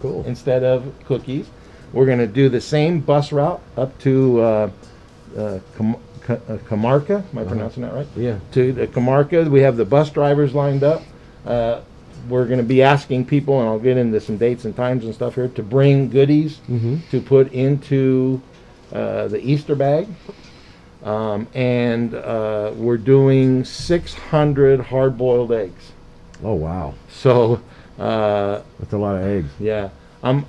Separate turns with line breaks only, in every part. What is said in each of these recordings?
Cool.
instead of cookies. We're going to do the same bus route up to Camarca. Am I pronouncing that right?
Yeah.
To the Camarca. We have the bus drivers lined up. We're going to be asking people, and I'll get into some dates and times and stuff here, to bring goodies to put into the Easter bag. And we're doing 600 hard-boiled eggs.
Oh, wow.
So
That's a lot of eggs.
yeah, and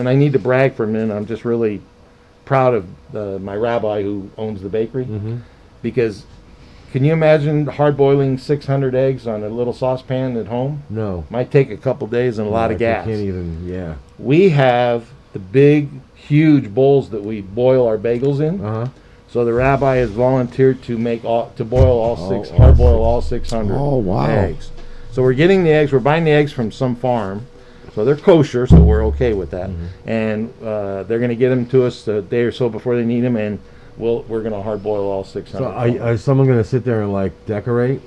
I need to brag for a minute. I'm just really proud of my rabbi who owns the bakery, because can you imagine hard boiling 600 eggs on a little saucepan at home?
No.
Might take a couple days and a lot of gas.
Can't even, yeah.
We have the big, huge bowls that we boil our bagels in. So the rabbi has volunteered to boil hard boil all 600 eggs. So we're getting the eggs. We're buying the eggs from some farm, so they're kosher. So we're okay with that. And they're going to get them to us a day or so before they need them, and we're going to hard boil all 600.
So is someone going to sit there and like decorate?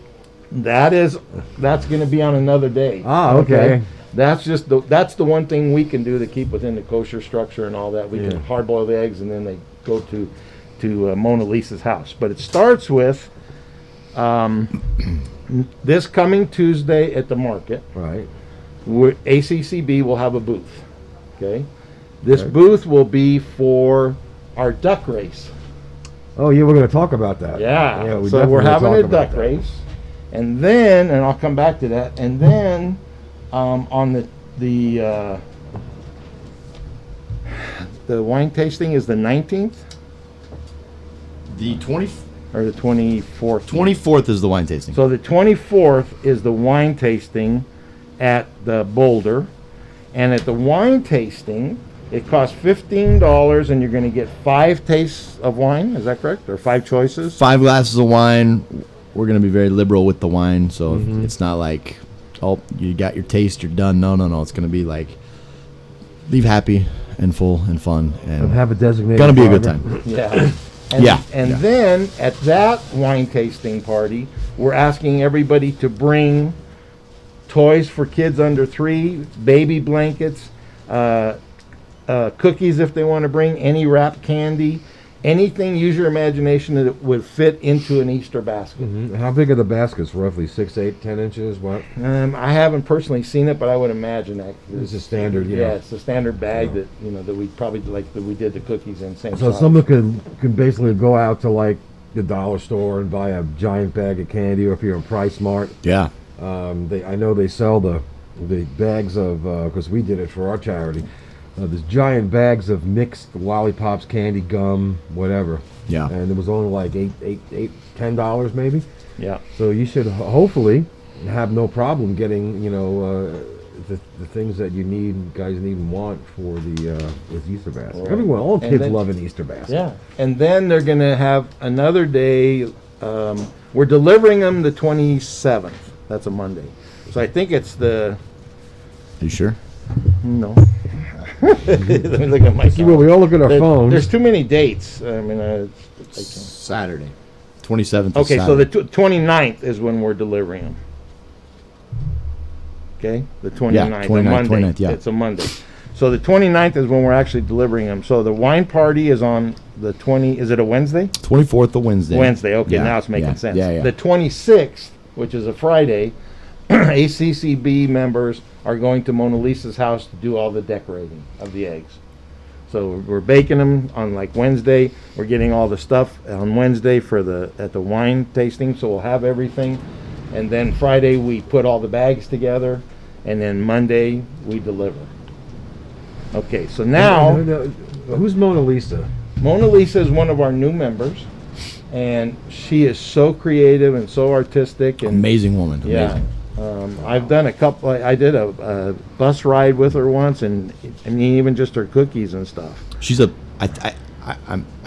That's going to be on another day.
Ah, okay.
That's the one thing we can do to keep within the kosher structure and all that. We can hard boil the eggs, and then they go to Mona Lisa's house. But it starts with this coming Tuesday at the market.
Right.
ACCB will have a booth. Okay. This booth will be for our duck race.
Oh, yeah, we're going to talk about that.
Yeah.
We
So we're having a duck
that.
race, and then, and I'll come back to that, and then on the wine tasting is the 19th.
The 20th
or the 24th.
24th is the wine tasting.
So the 24th is the wine tasting at the Boulder, and at the wine tasting, it costs $15, and you're going to get 5 tastes of wine. Is that correct? Or 5 choices?
5 glasses of wine. We're going to be very liberal with the wine, so it's not like, oh, you got your taste, you're done. No. It's going to be like, leave happy and full and fun, and
have a designated.
Gonna be a good time.
Yeah. And then at that wine tasting party, we're asking everybody to bring toys for kids under 3, baby blankets, cookies if they want to bring, any wrapped candy, anything, use your imagination, that would fit into an Easter basket.
How big are the baskets? Roughly 6, 8, 10 inches? What?
I haven't personally seen it, but I would imagine that
It's a standard,
yeah, it's a standard bag that that we probably that we did the cookies in. Same
So
size.
someone can basically go out to like the dollar store and buy a giant bag of candy, or if you're in Price Mart,
yeah.
I know they sell the bags of, because we did it for our charity. There's giant bags of mixed lollipops, candy, gum, whatever.
Yeah.
And it was only like $10 maybe.
Yeah.
So you should hopefully have no problem getting, the things that you guys need and want for this Easter basket.
Right.
Everyone, all
And
kids
then-
love an Easter basket.
Yeah. And then they're going to have another day. We're delivering them the 27th. That's a Monday. So I think it's the...
Are you sure?
No. Let me look at my
See, well, we all look at our phones.
There's too many dates. I mean, it's
Saturday. 27th
okay,
is
so the
Saturday.
29th is when we're delivering them. Okay? The 29th.
29th,
a Monday.
29th, yeah.
It's a Monday. So the 29th is when we're actually delivering them. So the wine party is on the is it a Wednesday?
24th of Wednesday.
Wednesday, okay,
Yeah,
now it's making
yeah,
sense.
yeah.
The 26th, which is a Friday, ACCB members are going to Mona Lisa's house to do all the decorating of the eggs. So we're baking them on like Wednesday. We're getting all the stuff on Wednesday at the wine tasting, so we'll have everything. And then Friday we put all the bags together, and then Monday we deliver. Okay, so now
Who's Mona Lisa?
Mona Lisa is one of our new members, and she is so creative and so artistic. And
Amazing woman.
yeah,
Amazing.
I've done a couple. I did a bus ride with her once, and I mean even just her cookies and stuff.
She's I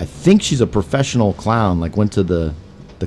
think she's a professional clown. Like went to the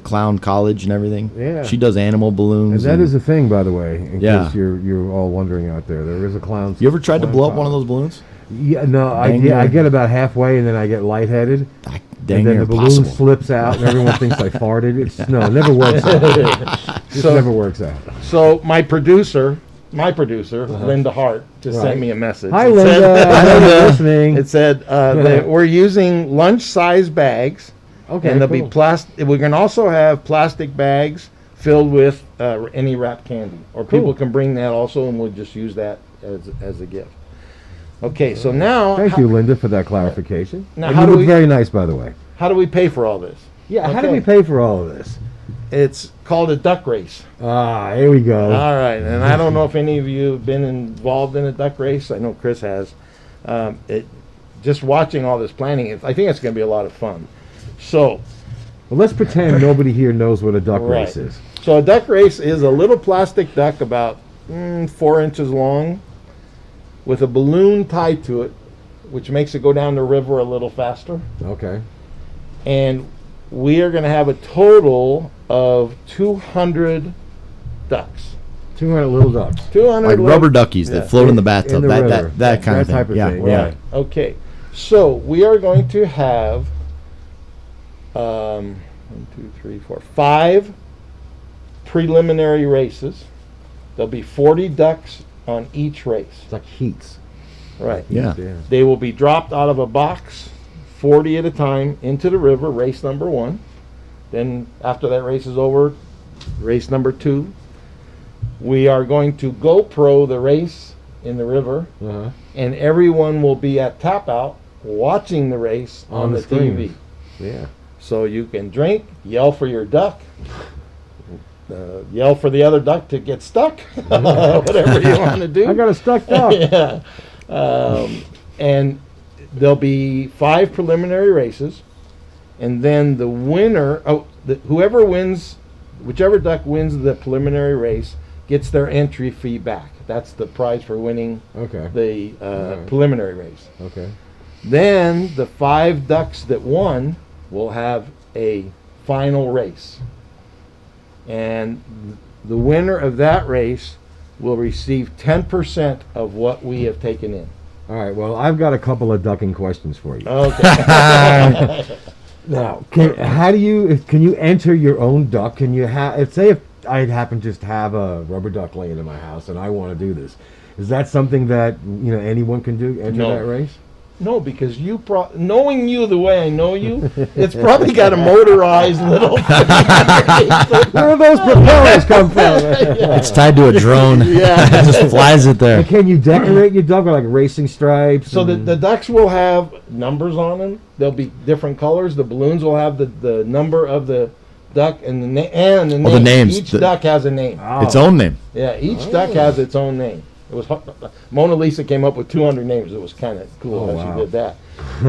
clown college and everything.
Yeah.
She does animal balloons.
And that is a thing, by the way, in
Yeah.
case you're all wondering out there. There is a clown.
You ever tried to
clown
blow up one of
college.
those balloons?
Yeah, no,
Dang
I
near.
get about halfway and then I get lightheaded.
Dang
And then
near
the balloon
impossible.
slips out and everyone thinks I farted. It never works out. It
So-
never works out.
So my producer, my producer, Linda Hart, just
Right.
sent me a message.
Hi,
It
Linda.
said-
I know you're listening.
It said that we're using lunch-size bags,
Okay,
and there'll be
cool.
plastic. We can also have plastic bags filled with any wrapped candy, or people can bring that also, and we'll just use that as a gift. Okay, so now,
Thank you, Linda, for that clarification.
Now,
And
how
you
do
look
we-
very nice, by the way.
how do we pay for all this?
Yeah, how do
Okay.
we pay for all of this?
It's called a duck race.
Ah, here we go.
All right, and I don't know if any of you have been involved in a duck race. I know Chris has. Just watching all this planning, I think it's going to be a lot of fun. So,
Well, let's pretend nobody here knows what a duck
Right.
race is.
so a duck race is a little plastic duck about 4 inches long, with a balloon tied to it, which makes it go down the river a little faster.
Okay.
And we are going to have a total of 200 ducks.
200 little ducks.
200
Like
little-
rubber duckies
Yeah.
that float in the bathtub.
In the
that,
river.
that kind of
That type
thing.
of
Yeah,
thing,
yeah.
Right. Okay. So we are going to have 1, 2, 3, 4, 5 preliminary races. There'll be 40 ducks on each race.
It's like heats.
Right.
Yeah.
They will be dropped out of a box, 40 at a time, into the river, race number 1. Then after that race is over, race number 2. We are going to GoPro the race in the river,
Uh-huh.
and everyone will be at tap out watching the race on the
screen.
TV.
Yeah.
So you can drink, yell for your duck, yell for the other duck to get stuck, whatever you want to do.
I got a stuck duck.
Yeah. And there'll be 5 preliminary races, and then the winner, whoever wins, whichever duck wins the preliminary race, gets their entry fee back. That's the prize for winning
Okay.
the
Alright.
preliminary race.
Okay.
Then the 5 ducks that won will have a final race. And the winner of that race will receive 10% of what we have taken in.
All right. Well, I've got a couple of ducking questions for you.
Okay.
Now, can you enter your own duck? Can you have, say if I happen just to have a rubber duck laying in my house and I want to do this, is that something that anyone can do? Enter
No.
that race?
No, because knowing you the way I know you, it's probably got a motorized little.
Where do those propellers come from?
It's tied to a drone.
Yeah.
It just flies it there.
And can you decorate your duck with like racing stripes?
So
and-
the ducks will have numbers on them. They'll be different colors. The balloons will have the number of the duck and the name.
the names.
Each duck has a name.
Oh.
Its own name.
Yeah, each duck has its own name. It was Mona Lisa came up with 200 names. It was kind of cool
Oh,
how
wow.
she did that.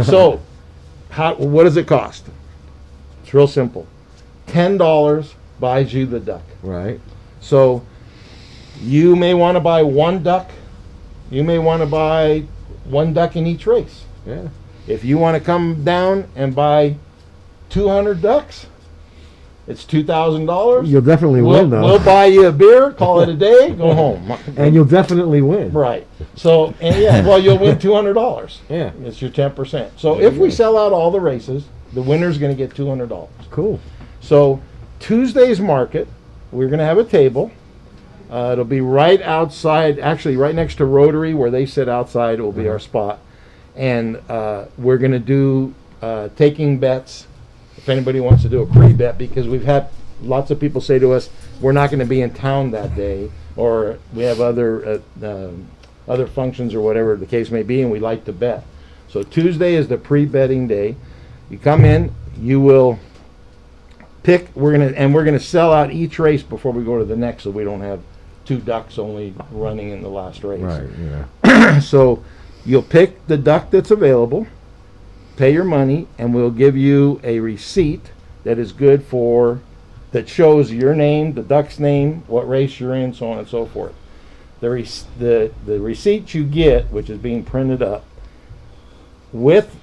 So, what does it cost? It's real simple. $10 buys you the duck.
Right.
So, you may want to buy 1 duck. You may want to buy 1 duck in each race.
Yeah.
If you want to come down and buy 200 ducks, it's $2,000.
You'll definitely win, though.
We'll buy you a beer, call it a day, go home.
And you'll definitely win.
Right. So, and yeah, well, you'll win $200.
Yeah.
It's your 10%. So
There
if
you
we
go.
sell out all the races, the winner's going to get $200.
Cool.
So Tuesday's market, we're going to have a table. It'll be right outside, actually right next to Rotary, where they sit outside. It will be our spot. And we're going to do taking bets. If anybody wants to do a pre-bet, because we've had lots of people say to us, we're not going to be in town that day, or we have other functions or whatever the case may be, and we like to bet. So Tuesday is the pre-betting day. You come in, you will pick. We're gonna sell out each race before we go to the next, so we don't have 2 ducks only running in the last race.
Right. Yeah.
So you'll pick the duck that's available, pay your money, and we'll give you a receipt that is good that shows your name, the duck's name, what race you're in, so on and so forth. The receipt you get, which is being printed up, with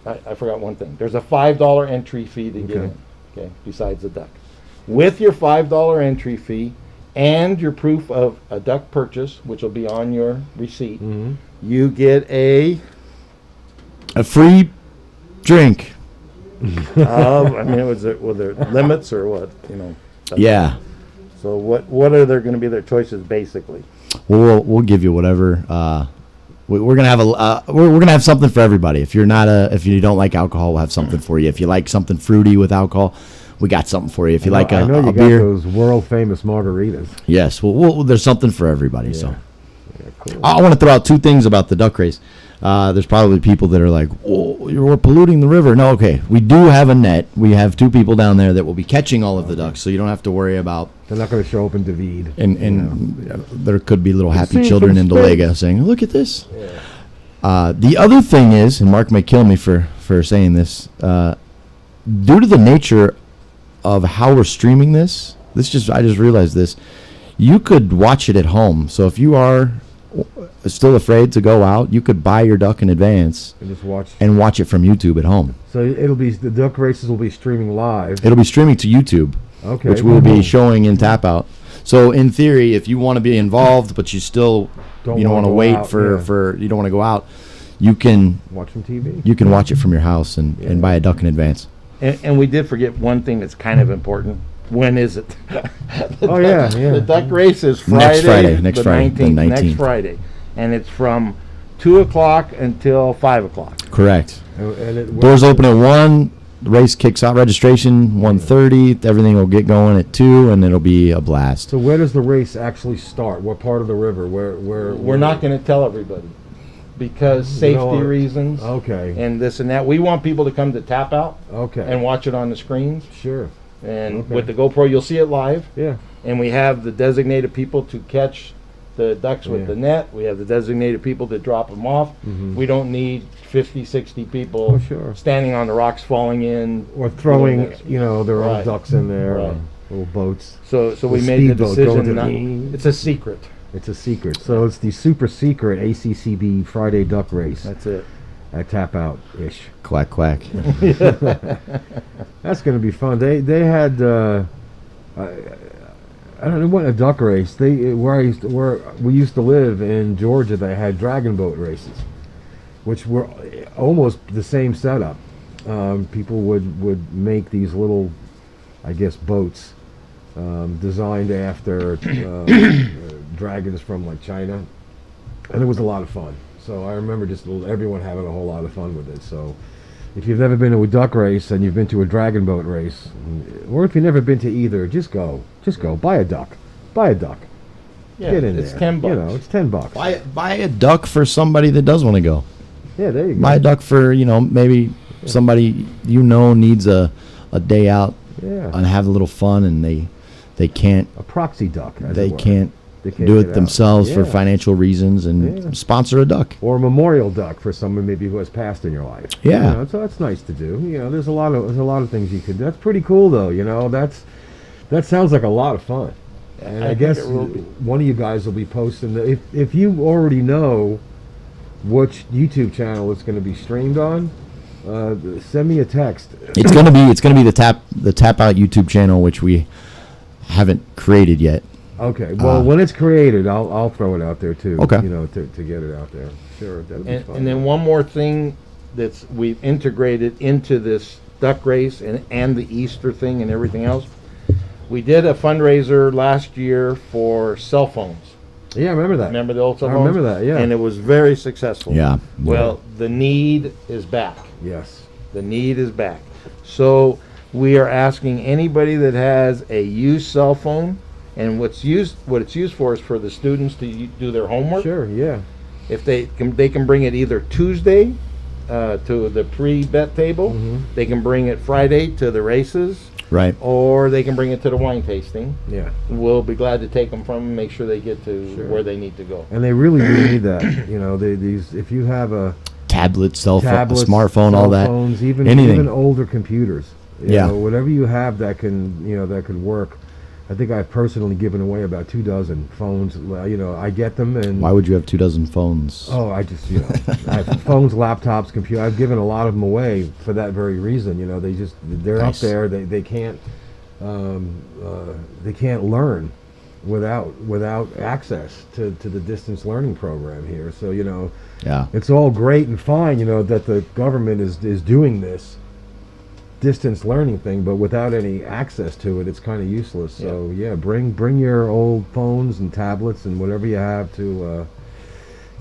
I forgot one thing. There's a $5 entry fee to get
Okay.
in. Okay, besides the duck. With your $5 entry fee and your proof of a duck purchase, which will be on your receipt,
Mm-hmm.
you get a
free drink.
I mean, were there limits or what?
Yeah.
So what are there going to be their choices basically?
We'll give you whatever. We're gonna have we're gonna have something for everybody. If you don't like alcohol, we'll have something for you. If you like something fruity with alcohol, we got something for you. If you like
I know you
a
got
beer,
those world famous margaritas.
yes, there's something for everybody. So
Yeah, cool.
I want to throw out two things about the duck race. There's probably people that are like, "Oh, we're polluting the river." No, okay. We do have a net. We have two people down there that will be catching all of the ducks, so you don't have to worry about.
They're not going to show up in David.
And there could be little
See
happy
from
children in
space.
Delega saying, "Look at this."
Yeah.
The other thing is, and Mark may kill me for saying this, due to the nature of how we're streaming this, I just realized this. You could watch it at home. So if you are still afraid to go out, you could buy your duck in advance
And just watch.
and watch it from YouTube at home.
So the duck races will be streaming live.
It'll be streaming to YouTube,
Okay.
which we'll be showing in Tap Out. So in theory, if you want to be involved, but you still
Don't
you don't want
wanna
to
go
wait
out,
for you don't want to go out, you can
Watch some TV.
watch it from your house and buy a duck in advance.
And we did forget one thing that's kind of important. When is it?
Oh, yeah.
The duck race is Friday,
Next Friday,
the 19th, next Friday. And it's from 2 o'clock until 5 o'clock.
Correct.
And it,
Doors open at 1. The race kicks out registration 1:30. Everything will get going at 2, and it'll be a blast.
So where does the race actually start? What part of the river?
We're not going to tell everybody because
You
safety
know what?
reasons
Okay.
and this and that. We want people to come to Tap Out
Okay.
and watch it on the screens.
Sure.
And
Okay.
with the GoPro, you'll see it live.
Yeah.
And we have the designated people to catch the ducks with
Yeah.
the net. We have the designated people to drop them off.
Mhm.
We don't need 50, 60 people
Oh, sure.
standing on the rocks falling in.
Or throwing,
Doing this.
their own
Right.
ducks in there.
Right.
Little boats.
So we
The
made the
speedboat going
decision
to
not,
the-
it's a secret.
It's a secret. So it's the super secret ACCB Friday Duck Race
That's it.
at Tap Out-ish.
Quack quack.
That's going to be fun. They had I don't know what a duck race. Where we used to live in Georgia, they had dragon boat races, which were almost the same setup. People would make these little, I guess, boats designed after dragons from like China, and it was a lot of fun. So I remember just everyone having a whole lot of fun with it. So if you've never been to a duck race and you've been to a dragon boat race, or if you've never been to either, just go. Buy a duck.
Yeah,
Get in
it's
there.
$10.
It's $10.
Buy a duck for somebody that does want to go.
Yeah, there you go.
Buy a duck for maybe somebody needs a day out
Yeah.
and have a little fun, and they can't
A proxy duck. as
they
it were.
can't
They can't
do
get
it
out.
themselves for
Yeah.
financial reasons and
Yeah.
sponsor a duck.
Or a memorial duck for someone maybe who has passed in your life.
Yeah.
So that's nice to do. There's a lot of things you could. That's pretty cool though. That sounds like a lot of fun. And I
think
guess
it will be.
one of you guys will be posting if you already know which YouTube channel it's going to be streamed on. Send me a text.
It's gonna be the tap out YouTube channel, which we haven't created yet.
Okay. Well, when it's created, I'll throw it out there too.
Okay.
To get it out there. Sure. That'll be fun.
And then one more thing we've integrated into this duck race and the Easter thing and everything else. We did a fundraiser last year for cell phones.
Yeah, I remember that.
Remember the old cell
I
phones?
remember that, yeah.
And it was very successful.
Yeah.
Well, the need is back.
Yes.
The need is back. So we are asking anybody that has a used cell phone, and what it's used for is for the students to do their homework.
Sure. Yeah.
If they can bring it either Tuesday to the pre-bet table,
Mhm.
they can bring it Friday to the races,
Right.
or they can bring it to the wine tasting.
Yeah.
We'll be glad to take them from them, make sure they get to
Sure.
where they need to go.
And they really do need that. These if you have a
Tablet, cell phone,
tablets,
smartphone,
cell
all that.
phones, even
Anything.
older computers.
Yeah.
Whatever you have that can that could work. I think I've personally given away about 24 phones. I get them and
Why would you have 24 phones?
oh, I just I have phones, laptops, computer. I've given a lot of them away for that very reason. They're
Nice.
up there. They can't learn without access to the distance learning program here. So
Yeah.
it's all great and fine, that the government is doing this. distance learning thing, but without any access to it, it's kind of useless. So yeah, bring your old phones and tablets and whatever you have to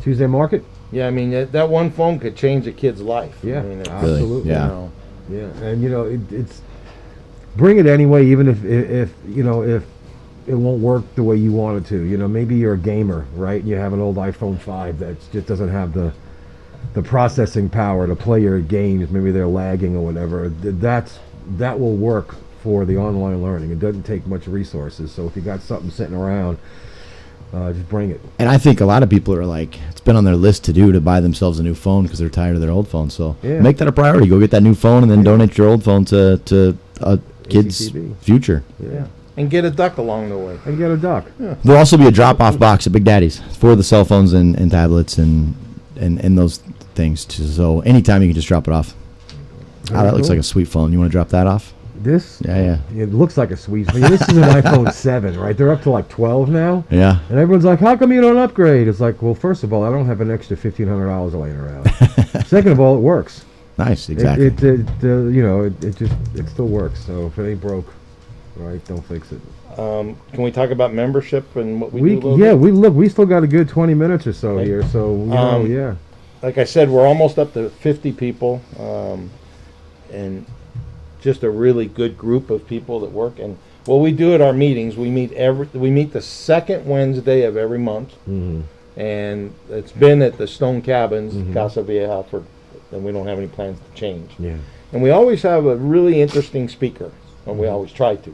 Tuesday Market.
Yeah, I mean that one phone could change a kid's life.
Yeah,
I mean,
absolutely.
Yeah.
You know,
Yeah, and it's bring it anyway, even if it won't work the way you want it to. Maybe you're a gamer, right? And you have an old iPhone 5 that just doesn't have the processing power to play your games. Maybe they're lagging or whatever. That will work for the online learning. It doesn't take much resources. So if you got something sitting around, just bring it.
And I think a lot of people are like, it's been on their list to buy themselves a new phone because they're tired of their old phone. So make that a priority. Go get that new phone and then donate your old phone to a kid's
ACCB.
future.
yeah, and get a duck along the way.
And get a duck.
There'll also be a drop-off box at Big Daddy's for the cell phones and tablets and those things. So anytime you can just drop it off. That looks like a sweet phone. You want to drop that off?
This?
Yeah.
It looks like a sweet. This is an iPhone 7, right? They're up to like 12 now.
Yeah.
And everyone's like, how come you don't upgrade? It's like, well, first of all, I don't have an extra $1,500 laying around. Second of all, it works.
Nice, exactly.
It still works. So if it ain't broke, right, don't fix it.
Can we talk about membership and what we do?
We still got a good 20 minutes or so
Okay.
here. So
Like I said, we're almost up to 50 people, and just a really good group of people that work. And what we do at our meetings, we meet the second Wednesday of every month, and it's been at the Stone Cabins, Casa Vieja, and we don't have any plans to change.
Yeah.
And we always have a really interesting speaker, and we always try to.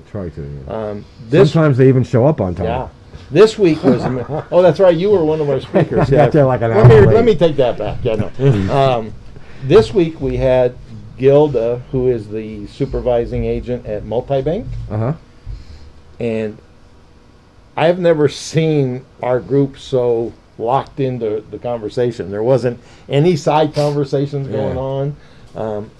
Sometimes they even show up on time.
Yeah. This week was. Oh, that's right. You were one of our speakers.
I got there like an hour
let
late.
me take that back. Yeah, no. This week we had Gilda, who is the supervising agent at Multibank, and I've never seen our group so locked into the conversation. There wasn't any side conversations going on.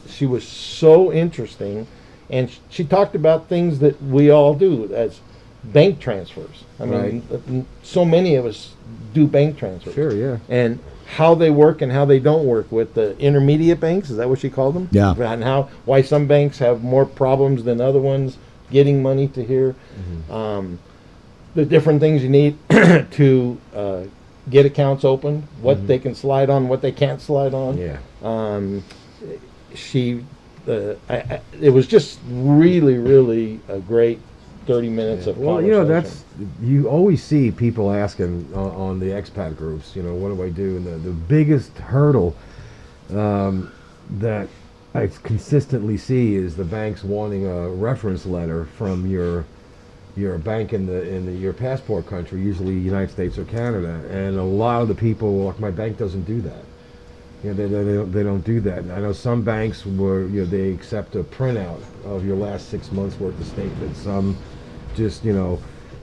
She was so interesting, and she talked about things that we all do as bank transfers. I mean, so many of us do bank transfers.
Sure, yeah.
And how they work and how they don't work with the intermediate banks. Is that what she called them?
Yeah.
And why some banks have more problems than other ones getting money to here. The different things you need to get accounts open, what they can slide on, what they can't slide on.
Yeah.
It was just really, really a great 30 minutes of conversation.
You always see people asking on the expat groups, what do I do? And the biggest hurdle that I consistently see is the banks wanting a reference letter from your bank in your passport country, usually United States or Canada, and a lot of the people, like, my bank doesn't do that. They don't do that. And I know some banks they accept a printout of your last 6 months worth of statements. Some just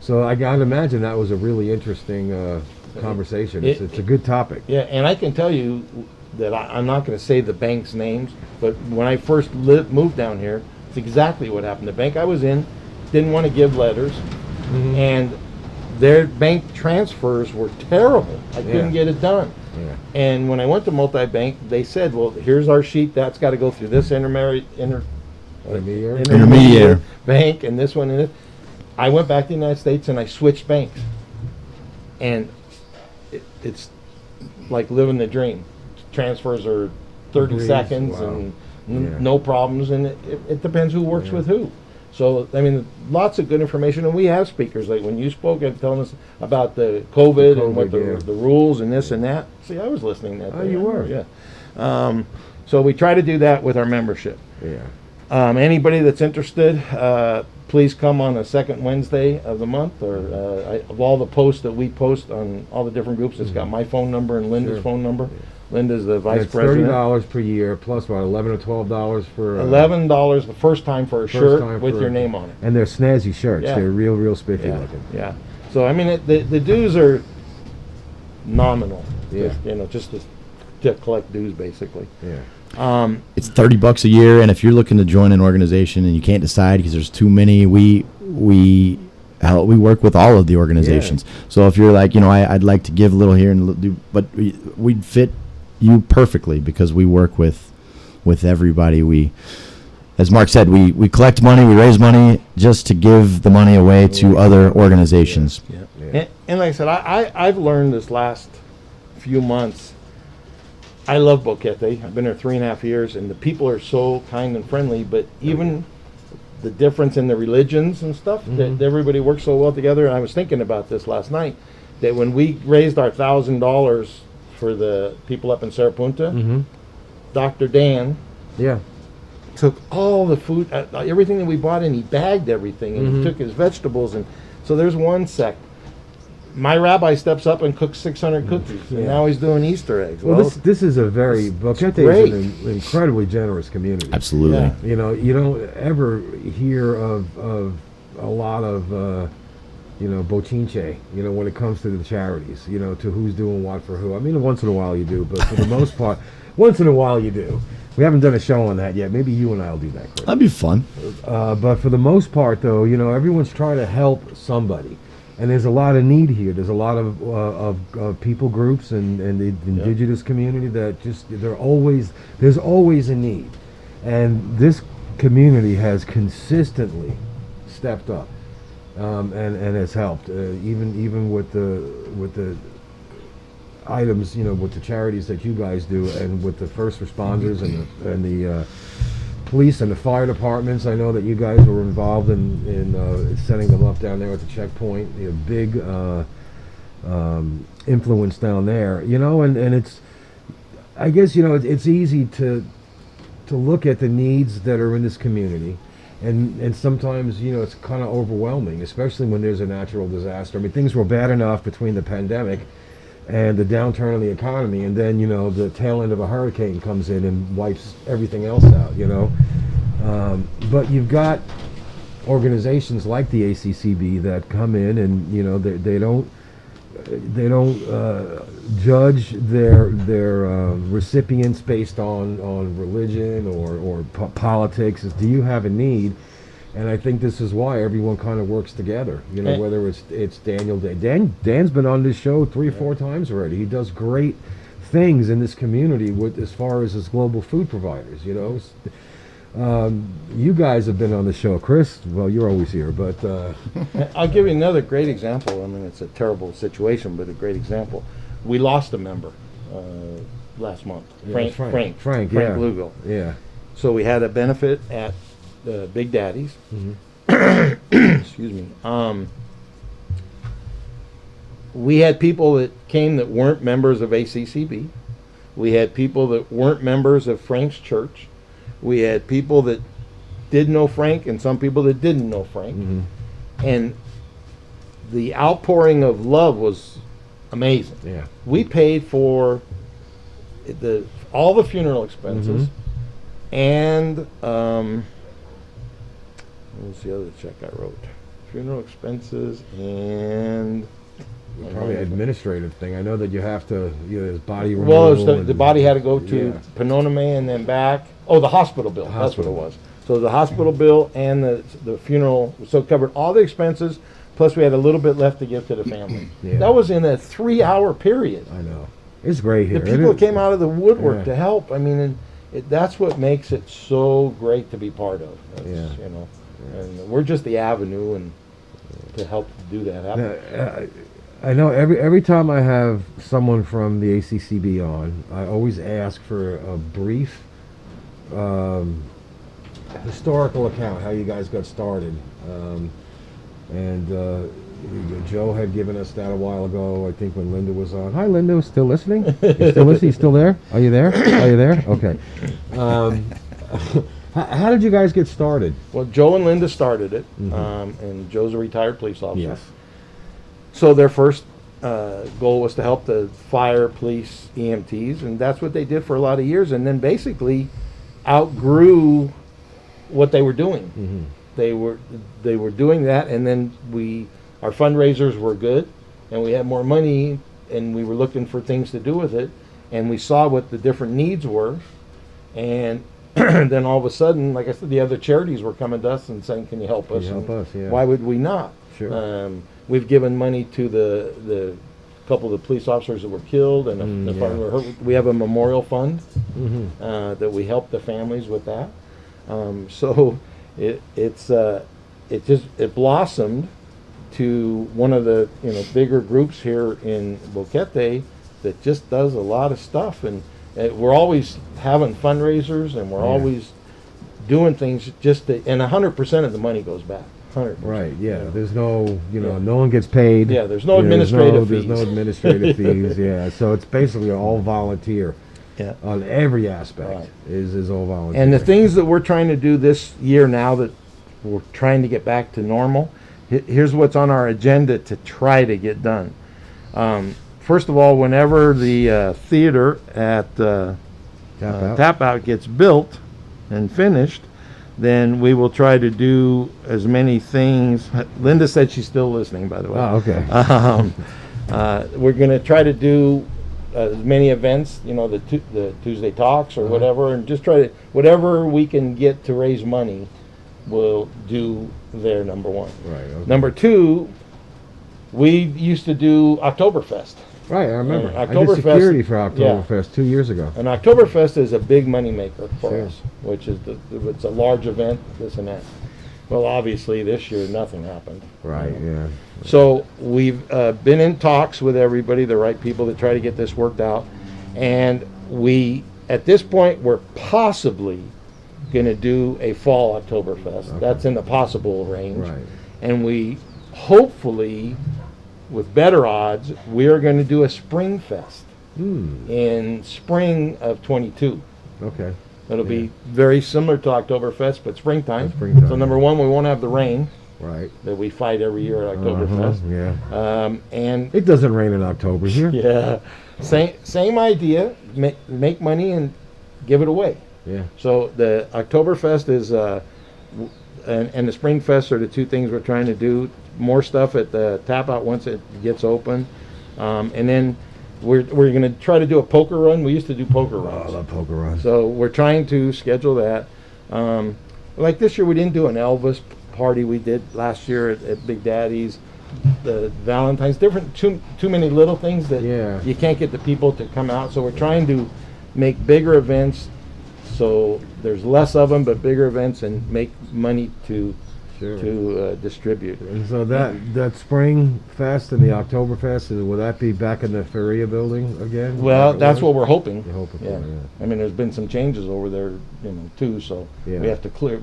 so I gotta imagine that was a really interesting conversation. It's a good topic.
Yeah, and I can tell you that I'm not going to say the bank's names, but when I first moved down here, it's exactly what happened. The bank I was in didn't want to give letters, and their bank transfers were terrible. I couldn't get it done.
Yeah.
And when I went to Multibank, they said, well, here's our sheet. That's got to go through this intermediary bank and this one and this. I went back to the United States and I switched banks. And it's like living the dream. Transfers are 30 seconds and no problems. And it depends who works with who. So, I mean, lots of good information. And we have speakers. Like when you spoke and telling us about the COVID and what the rules and this and that. See, I was listening to that.
Oh, you were?
Yeah. So we try to do that with our membership.
Yeah.
Anybody that's interested, please come on the second Wednesday of the month. Or of all the posts that we post on all the different groups, it's got my phone number and Linda's phone number. Linda's the vice president.
$30 per year plus what, $11 or $12 for
$11 the first time for a shirt with your name on it.
And they're snazzy shirts.
Yeah.
They're real spiffy looking.
Yeah. So I mean, the dues are nominal.
Yeah.
Just to collect dues basically.
Yeah.
It's $30 a year, and if you're looking to join an organization and you can't decide because there's too many, we work with all of the organizations. Yeah. So if you're like, I'd like to give a little here and do, but we'd fit you perfectly because we work with everybody. as Mark said, we collect money, we raise money just to give the money away to other organizations.
Yeah.
Yeah.
And like I said, I've learned this last few months. I love Boquete. I've been there 3.5 years, and the people are so kind and friendly. But even the difference in the religions and stuff, that everybody works so well together. And I was thinking about this last night, that when we raised our $1,000 for the people up in Sarapunta, Dr. Dan
Yeah.
took all the food, everything that we bought in, he bagged everything, and he took his vegetables. And so there's one sect. My rabbi steps up and cooks 600 cookies, and now he's doing Easter eggs.
Well, this is a very Boquete is an incredibly generous community.
Absolutely.
Yeah.
You know, you don't ever hear of a lot of bochinche. You know, when it comes to the charities. You know, to who's doing what for who. I mean, once in a while you do, but for the most part, once in a while you do. We haven't done a show on that yet. Maybe you and I'll do that, Chris.
That'd be fun.
But for the most part, though, you know, everyone's trying to help somebody. And there's a lot of need here. There's a lot of people groups and the indigenous community that just there's always a need, and this community has consistently stepped up and has helped even with the items, you know, with the charities that you guys do, and with the first responders and the police and the fire departments. I know that you guys were involved in setting them up down there at the checkpoint. A big influence down there, you know, and it's, I guess, you know, it's easy to look at the needs that are in this community, and sometimes, you know, it's kind of overwhelming, especially when there's a natural disaster. I mean, things were bad enough between the pandemic and the downturn in the economy, and then, you know, the tail end of a hurricane comes in and wipes everything else out, you know. But you've got organizations like the ACCB that come in, and, you know, they don't judge their recipients based on religion or politics. Do you have a need? And I think this is why everyone kind of works together. You know, whether it's Daniel. Dan's been on this show 3 or 4 times already. He does great things in this community with as far as global food providers. You know, you guys have been on the show, Chris. Well, you're always here, but
I'll give you another great example. I mean, it's a terrible situation, but a great example. We lost a member last month. Frank
yeah.
Lugo.
Yeah.
So we had a benefit at the Big Daddy's. Excuse me. We had people that came that weren't members of ACCB. We had people that weren't members of Frank's church. We had people that did know Frank and some people that didn't know Frank. And the outpouring of love was amazing.
Yeah.
We paid for all the funeral expenses and what was the other check I wrote? Funeral expenses and
Probably an administrative thing. I know that you have to, you know, his body
well,
removal.
the body had to go to Penoname and then back. Oh, the hospital bill. That's what it was. So the hospital bill and the funeral, so it covered all the expenses, plus we had a little bit left to give to the family. That was in a 3-hour period.
I know. It's great here.
The people came out of the woodwork to help. I mean, that's what makes it so great to be part of. It's, you know, and we're just the avenue and to help do that happen.
I know every time I have someone from the ACCB on, I always ask for a brief historical account, how you guys got started. Joe had given us that a while ago, I think, when Linda was on. Hi, Linda. Still listening? You still listening? You still there? Are you there? Are you there? Okay. How did you guys get started?
Well, Joe and Linda started it, and Joe's a retired police officer.
Yes.
So their first goal was to help the fire, police, EMTs, and that's what they did for a lot of years, and then basically outgrew what they were doing. They were doing that, and then our fundraisers were good, and we had more money, and we were looking for things to do with it, and we saw what the different needs were, and then all of a sudden, like I said, the other charities were coming to us and saying, "Can you help us?" Why would we not?
Sure.
We've given money to the couple of the police officers that were killed, and we have a memorial fund that we help the families with that. So it blossomed to one of the bigger groups here in Boquete that just does a lot of stuff, and we're always having fundraisers, and we're always doing things just to, and 100% of the money goes back. 100%.
Right. Yeah. There's no, no one gets paid.
Yeah. There's no administrative fees.
There's no administrative fees. Yeah. So it's basically all volunteer.
Yeah.
On every aspect
Right.
is all volunteer.
And the things that we're trying to do this year, now that we're trying to get back to normal, here's what's on our agenda to try to get done. First of all, whenever the theater at Tap Out gets built and finished, then we will try to do as many things. Linda said she's still listening, by the way.
Oh, okay.
We're going to try to do as many events, the Tuesday Talks or whatever, and just try to, whatever we can get to raise money, we'll do there, number one.
Right. Okay.
Number two, we used to do Oktoberfest.
Right, I remember. I did
Oktoberfest-
security for Oktoberfest 2 years ago.
And Oktoberfest is a big money maker for
Sure.
us, which is it's a large event, this and that. Well, obviously this year nothing happened.
Right, yeah.
So we've been in talks with everybody, the right people, to try to get this worked out. And we, at this point, we're possibly going to do a fall Oktoberfest.
Okay.
That's in the possible range.
Right.
And we hopefully, with better odds, we're going to do a Spring Fest in spring of 22.
Okay.
It'll be very similar to Oktoberfest, but springtime.
Springtime.
So number one, we won't have the rain
Right.
that we fight every year at Oktoberfest.
Yeah.
And
It doesn't rain in October here.
yeah, same idea. Make money and give it away.
Yeah.
So the Oktoberfest is, and the Spring Fest are the two things we're trying to do. More stuff at the Tap Out once it gets open, and then we're going to try to do a poker run. We used to do poker
Oh,
runs.
I love poker runs.
So we're trying to schedule that. Like this year, we didn't do an Elvis party. We did last year at Big Daddy's, the Valentine's. Too many little things that you can't get the people to come out. So we're trying to make bigger events, so there's less of them, but bigger events, and make money to distribute.
And so that Spring Fest and the Oktoberfest, will that be back in the Feria building again?
Well,
Like it
that's
was?
what we're hoping.
You're hoping for,
Yeah.
yeah.
I mean, there's been some changes over there, too. So
Yeah.
we have to clear.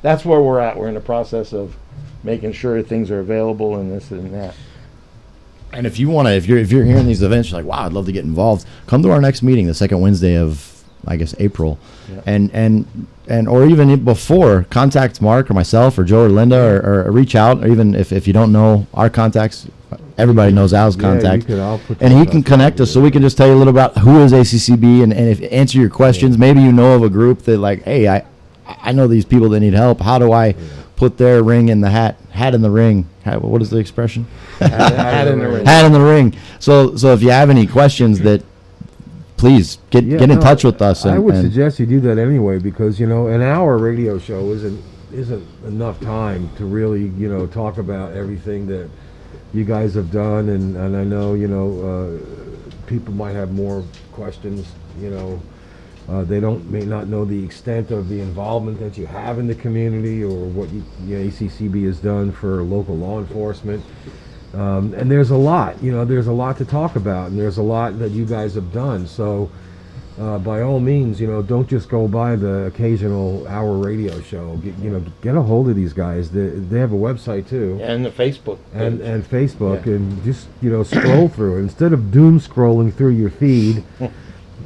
That's where we're at. We're in the process of making sure things are available and this and that.
And if you want to, if you're hearing these events, you're like, wow, I'd love to get involved. Come to our next meeting, the second Wednesday of, I guess, April, and or even before, contact Mark or myself or Joe or Linda, or reach out, or even if you don't know our contacts, everybody knows Al's contact,
I'll put
and he
that
can
up.
connect us, so we can just tell you a little about who is ACCB, and if answer your questions. Maybe you know of a group that, like, hey, I know these people that need help. How do I put their ring in the hat in the ring? What is the expression?
Hat in the ring.
Hat in the ring. So if you have any questions, that please get in touch with us.
I would
and
suggest you do that anyway, because an hour radio show isn't enough time to really talk about everything that you guys have done, and I know people might have more questions. They may not know the extent of the involvement that you have in the community, or what ACCB has done for local law enforcement. And there's a lot, there's a lot to talk about, and there's a lot that you guys have done. So by all means, don't just go by the occasional hour radio show. Get a hold of these guys. They have a website too.
And the Facebook page.
And Facebook, and just scroll through it. Instead of doom scrolling through your feed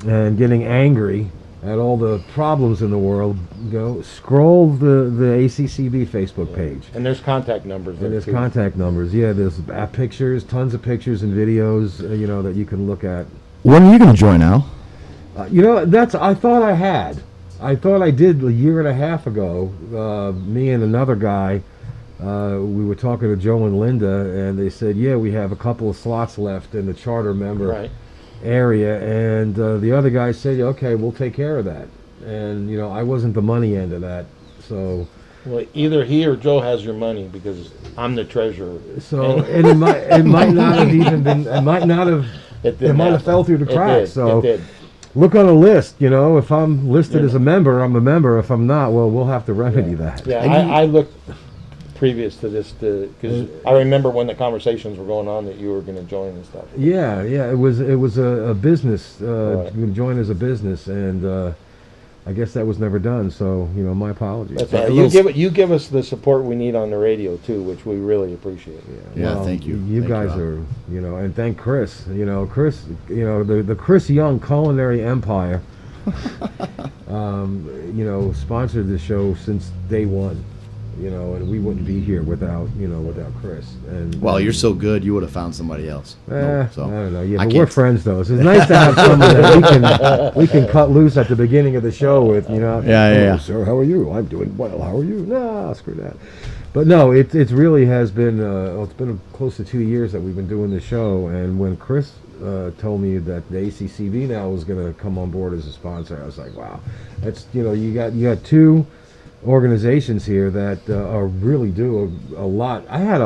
and getting angry at all the problems in the world, scroll the ACCB Facebook page.
And there's contact numbers there,
And there's
too.
contact numbers. Yeah, there's pictures, tons of pictures and videos, that you can look at.
when are you going to join, Al?
I thought I had. I thought I did a year and a half ago. Me and another guy, we were talking to Joe and Linda, and they said, yeah, we have a couple of slots left in the charter member area. And the other guy said, okay, we'll take care of that. And, I wasn't the money end of that. So...
Well, either he or Joe has your money, because I'm the treasurer.
So, and it might not have even been. It might not have. It might have fell through the cracks.
It did.
look on a list. You know, if I'm listed as a member, I'm a member. If I'm not, well, we'll have to remedy that.
Yeah, I looked previous to this because I remember when the conversations were going on that you were going to join and stuff.
Yeah, it was a business.
Right.
Join as a business, and I guess that was never done. So my apologies.
That's all right. You give us the support we need on the radio too, which we really appreciate.
Yeah, thank you.
You
Thank
guys
you,
are, and thank Chris. Chris, the Chris Young Culinary Empire, sponsored the show since day one. And we wouldn't be here without Chris. And
Well, you're so good, you would have found somebody else.
I
So
don't know. Yeah,
I
but
can't-
we're friends though. So it's nice to have someone that we can cut loose at the beginning of the show with.
Yeah.
Sir, how are you? I'm doing well. How are you? Nah, screw that. But no, it really has been. It's been close to 2 years that we've been doing the show. And when Chris told me that the ACCB now was going to come on board as a sponsor, I was like, wow. That's you got two organizations here that are really do a lot. I had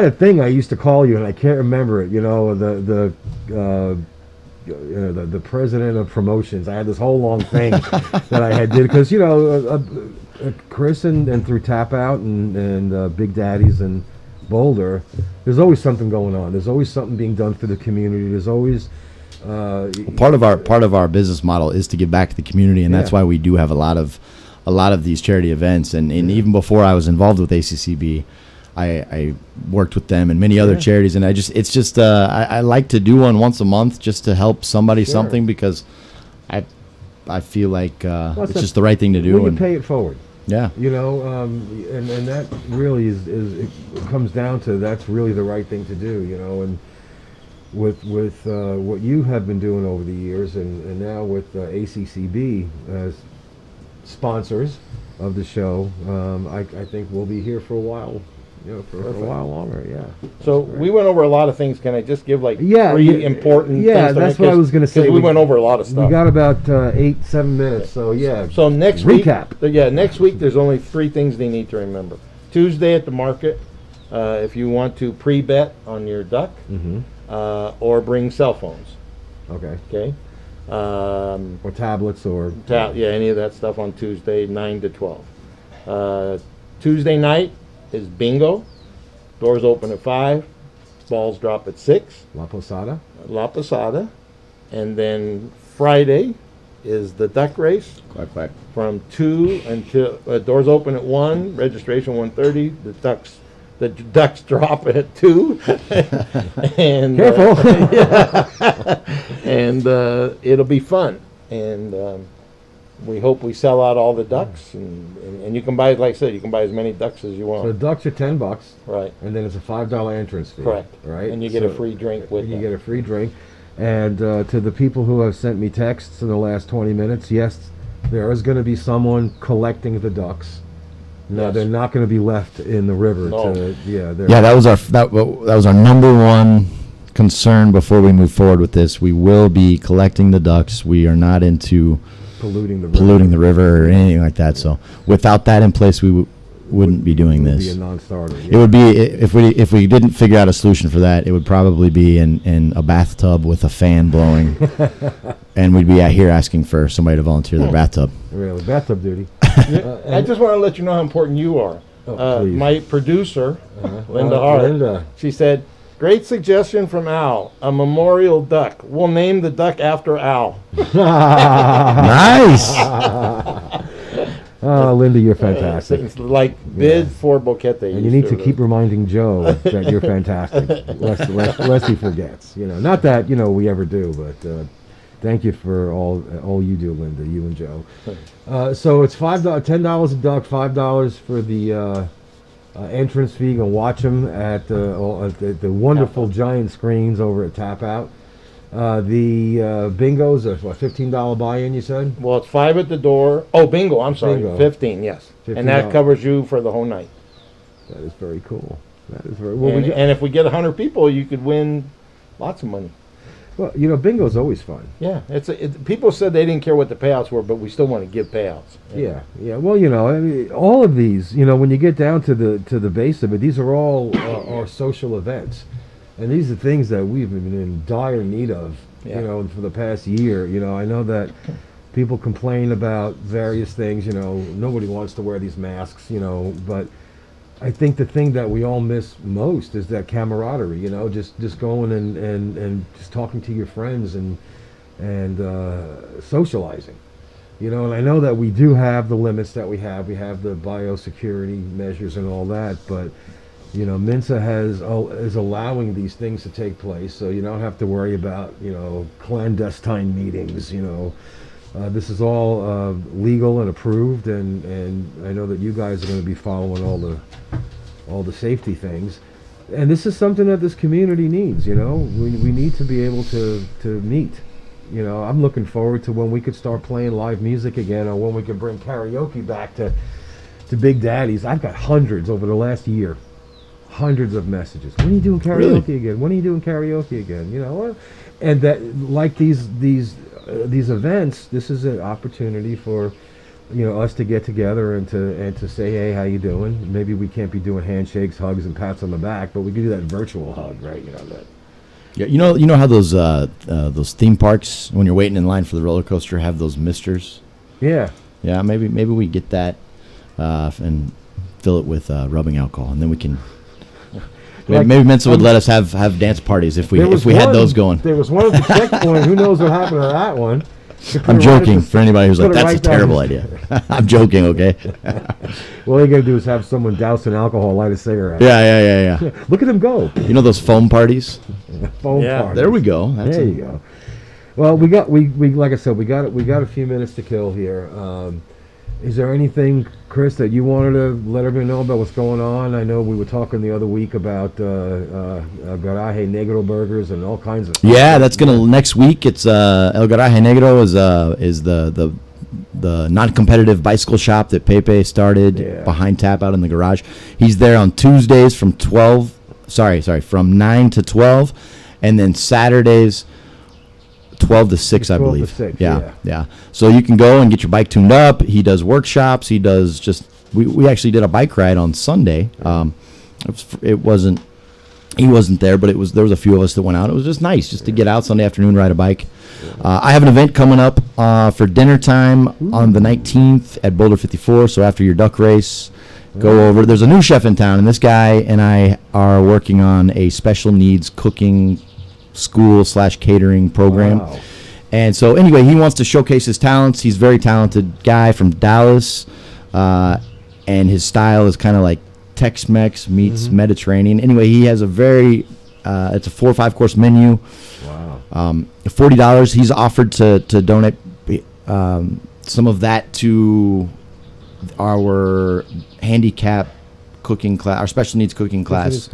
a thing I used to call you, and I can't remember it. The president of promotions. I had this whole long thing that I had did because Chris and through Tap Out and Big Daddies and Boulder, there's always something going on. There's always something being done for the community. There's always
part of our business model is to give back to the community, and that's why we do have a lot of these charity events. And even before I was involved with ACCB, I worked with them and many other charities, and I like to do one once a month just to help somebody something, because I feel like it's just the right thing to do.
When you
and
pay it forward.
Yeah.
And that really is it comes down to that's really the right thing to do, and with what you have been doing over the years, and now with ACCB as sponsors of the show, I think we'll be here for a while, for a while longer. Yeah.
So we went over a lot of things. Can I just give like
Yeah,
three important
yeah,
things?
that's what I was gonna say.
We went over a lot of
We
stuff.
got about 8-7 minutes, so yeah.
So next
Recap.
week, next week there's only 3 things they need to remember. Tuesday at the market, if you want to pre-bet on your duck, or bring cell phones.
Okay.
Okay.
Or tablets or
Any of that stuff on Tuesday, 9 to 12. Tuesday night is bingo. Doors open at 5. Balls drop at 6.
La Posada.
La Posada. And then Friday is the duck race
Quack, quack.
from 2 until doors open at 1. Registration 1:30. The ducks drop at 2. And
Careful.
and it'll be fun. And we hope we sell out all the ducks, and you can buy, like I said, you can buy as many ducks as you want.
So ducks are $10,
Right.
and then it's a $5 entrance fee.
Correct.
Right.
And you get a free drink with
You
that.
get a free drink. And to the people who have sent me texts in the last 20 minutes, yes, there is going to be someone collecting the ducks. No,
Yes.
they're not going to be left in the river.
No.
Yeah, that was our number one concern before we move forward with this. We will be collecting the ducks. We are not into
polluting
the river or anything like that. So without that in place, we wouldn't be doing
It would
this.
be a non-starter.
It would be if we didn't figure out a solution for that. It would probably be in a bathtub with a fan blowing, and we'd be out here asking for somebody to volunteer their bathtub.
Really, bathtub duty.
I just want to let you know how important you are.
Please.
My producer, Linda Hart,
Linda.
she said, "Great suggestion from Al, a memorial duck. We'll name the duck after Al."
Nice.
Oh, Linda, you're fantastic.
It's like bid for Boquete.
And you need to keep reminding Joe that you're fantastic, lest he forgets. Not that we ever do, but thank you for all you do, Linda, you and Joe. So it's $10 a duck, $5 for the entrance fee. You can watch them at the wonderful giant screens over at Tap Out. The bingo's a $15 buy-in, you said?
Well, it's 5 at the door. Oh, bingo, I'm sorry.
Bingo.
15, yes. And that
$15.
covers you for the whole night.
That is very cool. That is very well.
And if we get 100 people, you could win lots of money.
Well, bingo's always fun.
Yeah, people said they didn't care what the payouts were, but we still want to give payouts.
Yeah. Well, I mean, all of these, when you get down to the base of it, these are all our social events, and these are things that we've been in dire need of
Yeah.
you know, for the past year. You know, I know that people complain about various things. You know, nobody wants to wear these masks. You know, but I think the thing that we all miss most is that camaraderie. You know, just going and just talking to your friends and socializing. You know, and I know that we do have the limits that we have. We have the biosecurity measures and all that, but you know, Mensa is allowing these things to take place, so you don't have to worry about, you know, clandestine meetings. You know, this is all legal and approved, and I know that you guys are going to be following all the safety things. And this is something that this community needs. You know, we need to be able to meet. You know, I'm looking forward to when we could start playing live music again, or when we could bring karaoke back to Big Daddy's. I've got hundreds over the last year, hundreds of messages. When are you doing karaoke again? When are you doing karaoke again? You know, and that, like these events, this is an opportunity for, you know, us to get together and to say, hey, how you doing? Maybe we can't be doing handshakes, hugs, and pats on the back, but we can do that virtual hug, right? You know that.
Yeah, you know how those theme parks, when you're waiting in line for the roller coaster, have those misters.
Yeah.
Yeah, maybe we get that and fill it with rubbing alcohol, and then we can.
Like,
maybe Mensa would let us have dance parties if we had those going.
There was one at the checkpoint. Who knows what happened to that one?
I'm joking for anybody who's like,
put it
that's
right
a terrible idea. I'm joking, okay?
Well, all you gotta do is have someone doused in alcohol, light a cigarette.
Yeah.
Look at them go.
You know those foam parties?
Phone
Yeah,
parties.
There we go.
There you go. Well, we like I said, we got a few minutes to kill here. Is there anything, Chris, that you wanted to let everyone know about what's going on? I know we were talking the other week about Garaje Negro burgers and all kinds of stuff.
Yeah, that's gonna next week. It's El Garaje Negro is the non-competitive bicycle shop that Pepe started behind tap out in the garage. He's there on Tuesdays from from 9 to 12, and then Saturdays 12 to 6, I
12
believe.
to 6,
yeah. So you can go and get your bike tuned up. He does workshops. He does just. We actually did a bike ride on Sunday. He wasn't there, but there was a few of us that went out. It was just nice just to get out Sunday afternoon, ride a bike. I have an event coming up for dinner time on the 19th at Boulder 54. So after your duck race, go over. There's a new chef in town, and this guy and I are working on a special needs cooking school/catering program.
Wow.
And so anyway, he wants to showcase his talents. He's a very talented guy from Dallas, and his style is kind of like Tex-Mex meets Mediterranean. Anyway, he has a very it's a 4 or 5 course menu.
Wow.
$40. He's offered to donate some of that to our handicap cooking class, our special needs cooking class.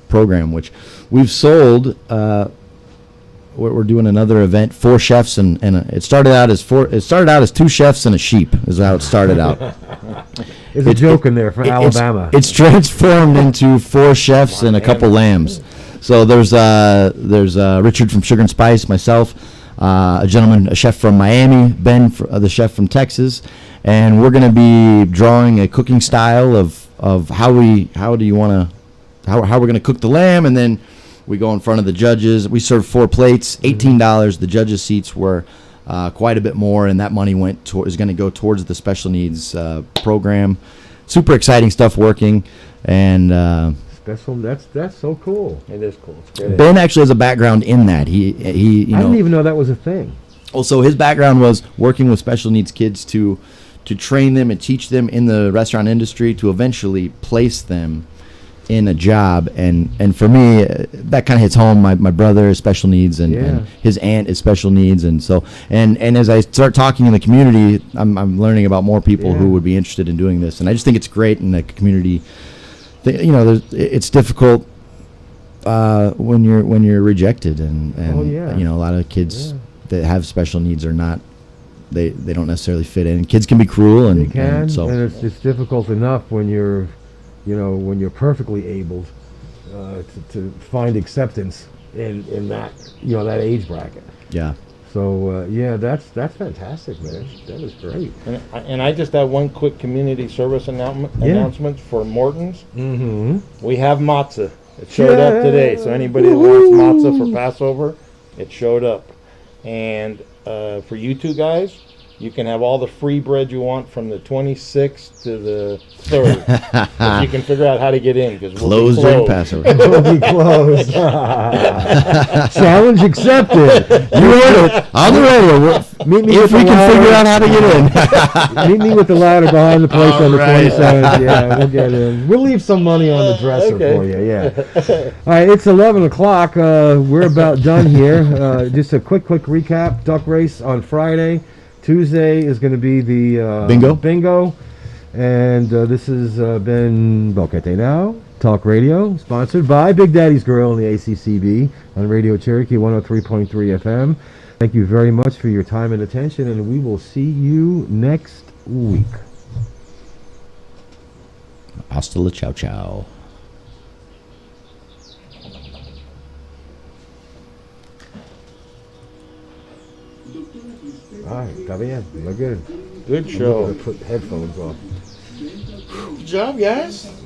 Program, which we've sold. We're doing another event, 4 chefs, and it started out as 2 chefs and a sheep is how it started out.
There's a joke in there from Alabama.
It's transformed into 4 chefs and a couple lambs. So there's Richard from Sugar and Spice, myself, a chef from Miami, Ben, the chef from Texas, and we're going to be drawing a cooking style of how we're going to cook the lamb, and then we go in front of the judges. We serve 4 plates, $18. The judges' seats were quite a bit more, and that money is going to go towards the special needs program. Super exciting stuff working, and
that's so cool.
It is cool. It's great.
Ben actually has a background in that. He
I didn't even know that was a thing.
Also, his background was working with special needs kids to train them and teach them in the restaurant industry to eventually place them in a job, and for me that kind of hits home. My brother is special needs, and his aunt is special needs, and so and as I start talking in the community, I'm learning about more people who would be interested in doing this, and I just think it's great in the community. It's difficult when you're rejected, and a lot of kids that have special needs are not. They don't necessarily fit in. Kids can be cruel, and
it's difficult enough when you're perfectly able to find acceptance in that that age bracket.
Yeah.
So that's fantastic, man. That is great.
And I just have one quick community service announcement for Morton's.
Mm-hmm.
We have matzah. It showed up today, so anybody that wants matzah for Passover, It showed up. And for you two guys, you can have all the free bread you want from the 26th to the 3rd. If you can figure out how to get in. Because we'll
Closed during Passover.
We'll be closed. Challenge accepted.
You heard it on the radio.
Meet me
If
with
we
the
can
ladder.
figure out how to get in.
Meet me with the ladder behind the place on the
Alright.
27th. Yeah, we'll get in. We'll leave some money on the dresser
Okay.
for you. Yeah. All right, it's 11 o'clock. We're about done here. Just a quick recap. Duck race on Friday. Tuesday is going to be the bingo. And this has been Boquete Now, Talk Radio, sponsored by Big Daddy's Grill and the ACCB on Radio Cherokee 103.3 FM. Thank you very much for your time and attention, and we will see you next week.
Hasta la chow chow.
All right, está bien. Look good.
Good
I'm
show.
going to put headphones on.
Good job, guys.